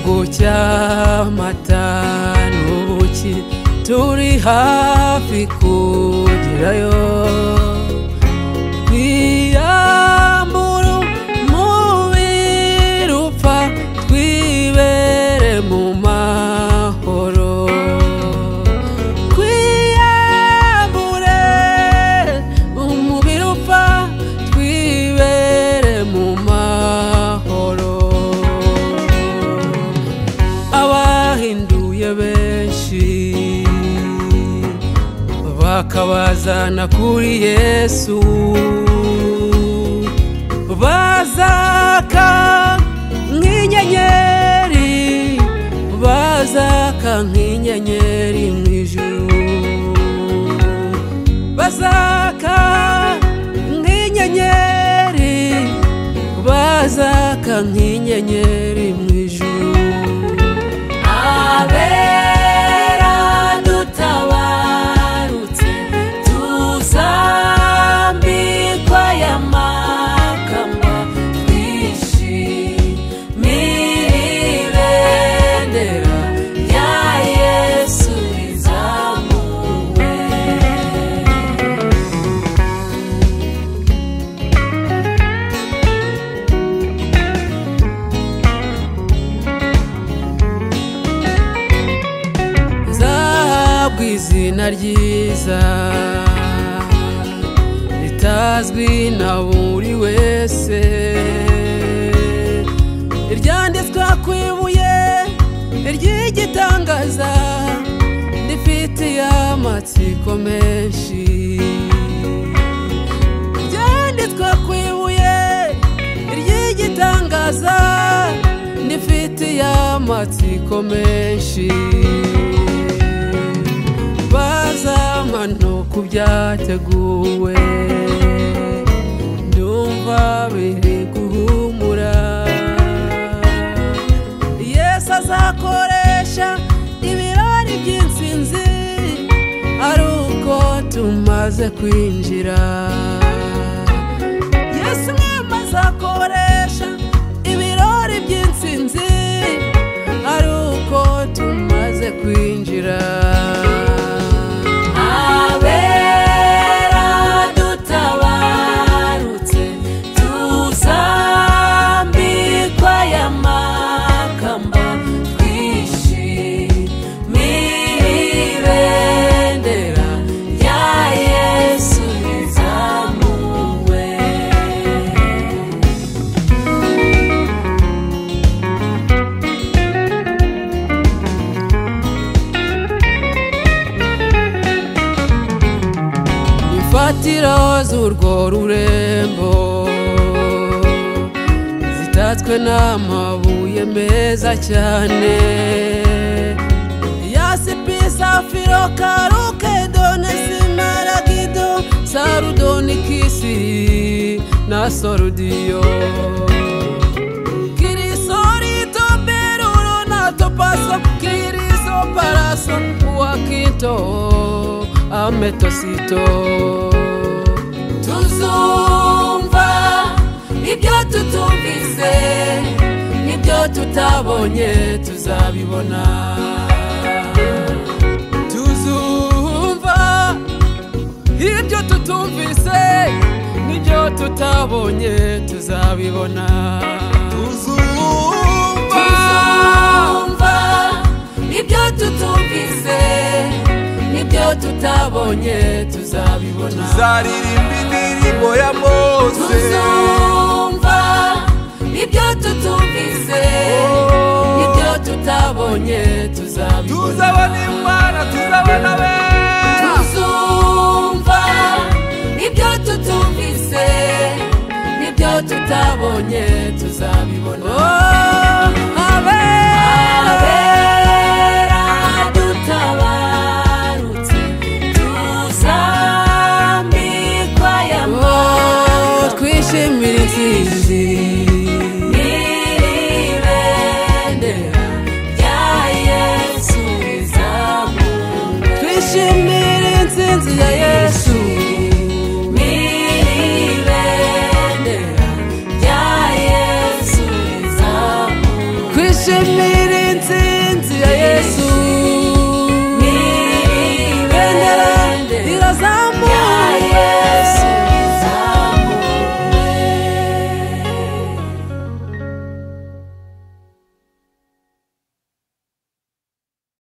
gihugu cy'amata n'ubuki turi hafi kugerayo twiyambura umubiri upfa twibere mu mahoro twiyambure umubiri upfa twibere mu mahoro abahinduye benshi bakabazana kuri Yesu bazaka nk'inyenyeri bazaka nk'inyenyeri mu ijuru bazaka nk'inyenyeri bazaka nk'inyenyeri mu ijuru abera dutabarutse tuzambikwa y'amakamba twishimire ibendera rya Yesu rizamuwe izina ryiza ritazwi na buri wese iryanditswe ku ibuye ry'igitangaza rifitiye amatsiko menshi iryanditswe ku ibuye ry'igitangaza rifitiye amatsiko menshi bazamano ku byateguwe ndumva biri guhumura Yesu azakoresha ibirori by'intsinzi ari uko tumaze kwinjira Yesu mwema azakoresha ibirori by'intsinzi ari uko tumaze kwinjira imfatiro z'urwo rurembo zitatswe n'amabuye meza cyane yasipi safiro karukedone simaragido sarudonikisi na sorudiyo kirisorito beruro na topaso kirisoparaso wakito ametosito tuzumva ibyo tutumvise n'ibyo tutabonye tuzabibona tuzumva ibyo tutumvise n'ibyo tutabonye tuzabibona tuzumva ibyo tutumvise n'ibyo tutabonye tuzabibona tuzaririmba indirimbo ya Mose tuzumva ibyo tutumvise n'ibyo tutabonye tuzabibona tuzabona Imana tuzabona we tuzumva ibyo tutumvise n'ibyo tutabonye tuzabibona twishimire intsinzi n'ibendera rya Yesu rizamuwe twishimire intsinzi ya Yesu n'ibendera rya Yesu rizamuwe twishimire intsinzi ya